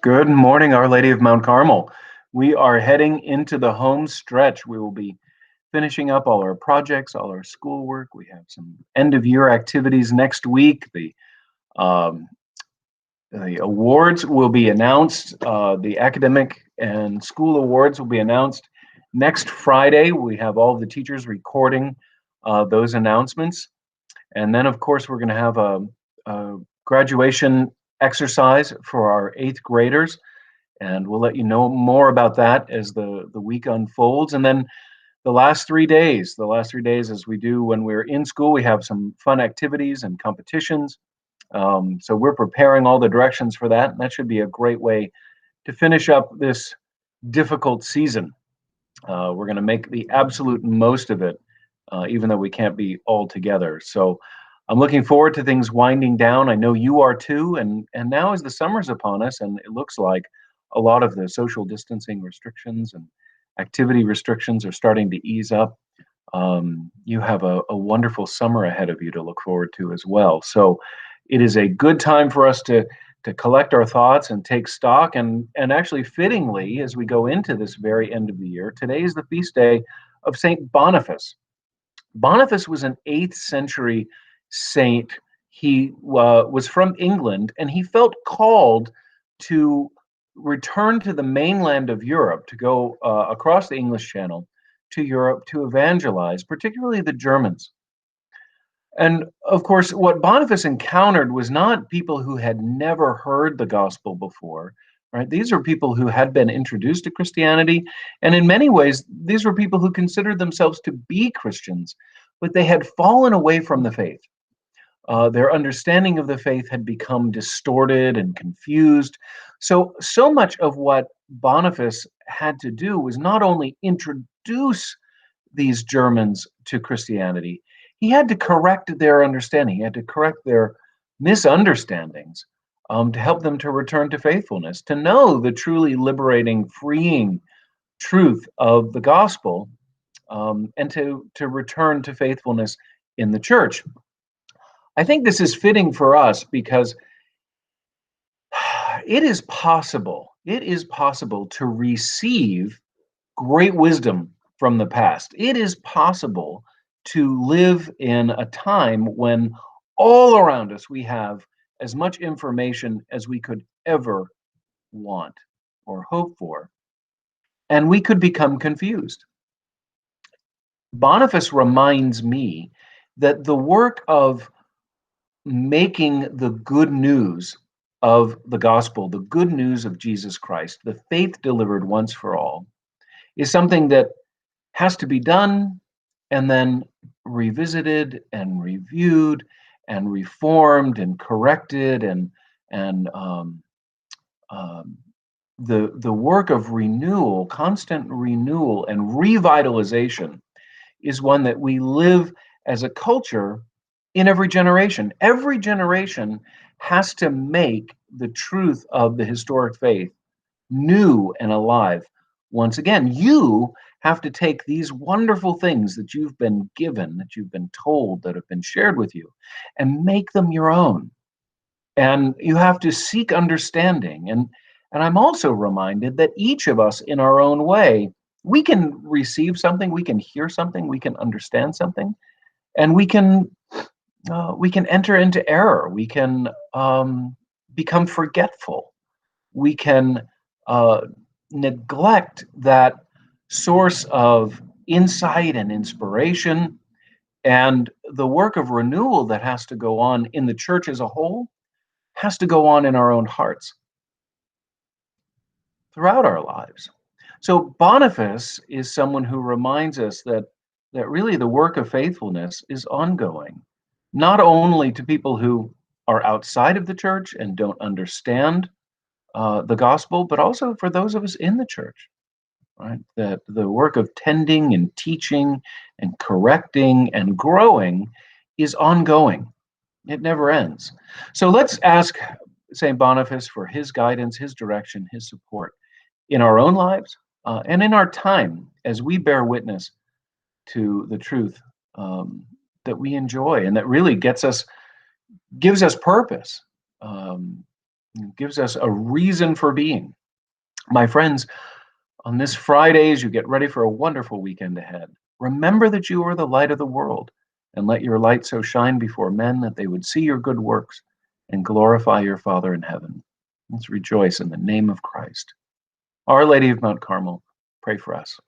Good morning, Our Lady of Mount Carmel. We are heading into the home stretch. We will be finishing up all our projects, all our schoolwork. We have some end of year activities next week. Um, the awards will be announced. The academic and school awards will be announced next Friday. We have all the teachers recording those announcements. And then, of course, we're going to have a graduation exercise for our eighth graders, and we'll let you know more about that as the week unfolds. And then the last 3 days, as we do when we're in school, we have some fun activities and competitions. So we're preparing all the directions for that, and that should be a great way to finish up this difficult season. We're going to make the absolute most of it, even though we can't be all together. So I'm looking forward to things winding down. I know you are too. And now as the summer's upon us, and it looks like a lot of the social distancing restrictions and activity restrictions are starting to ease up. You have a wonderful summer ahead of you to look forward to as well. So it is a good time for us to collect our thoughts and take stock. And actually, fittingly, as we go into this very end of the year, today is the feast day of Saint Boniface. Boniface was an 8th century saint. He was from England, and he felt called to return to the mainland of Europe, to go across the English Channel to Europe to evangelize, particularly the Germans. And of course, what Boniface encountered was not people who had never heard the gospel before, right? These are people who had been introduced to Christianity. And in many ways, these were people who considered themselves to be Christians, but they had fallen away from the faith. Their understanding of the faith had become distorted and confused. So much of what Boniface had to do was not only introduce these Germans to Christianity, he had to correct their understanding. He had to correct their misunderstandings to help them to return to faithfulness, to know the truly liberating, freeing truth of the gospel, and to return to faithfulness in the church. I think this is fitting for us because it is possible to receive great wisdom from the past. It is possible to live in a time when all around us we have as much information as we could ever want or hope for, and we could become confused. Boniface reminds me that the work of making the good news of the gospel, the good news of Jesus Christ, the faith delivered once for all, is something that has to be done and then revisited and reviewed and reformed and corrected and the work of renewal, constant renewal and revitalization is one that we live as a culture in every generation. Every generation has to make the truth of the historic faith new and alive. Once again, you have to take these wonderful things that you've been given, that you've been told, that have been shared with you, and make them your own. And you have to seek understanding. And I'm also reminded that each of us, in our own way, we can receive something, we can hear something, we can understand something, and we can enter into error. We can become forgetful. We can uh, neglect that source of insight and inspiration, and the work of renewal that has to go on in the church as a whole has to go on in our own hearts throughout our lives. So Boniface is someone who reminds us that really the work of faithfulness is ongoing, not only to people who are outside of the church and don't understand the gospel, but also for those of us in the church, right? That the work of tending and teaching and correcting and growing is ongoing. It never ends. So let's ask St. Boniface for his guidance, his direction, his support in our own lives and in our time as we bear witness to the truth that we enjoy and that really gives us purpose. It gives us a reason for being. My friends, on this Friday, as you get ready for a wonderful weekend ahead, remember that you are the light of the world, and let your light so shine before men that they would see your good works and glorify your Father in heaven. Let's rejoice in the name of Christ. Our Lady of Mount Carmel, pray for us.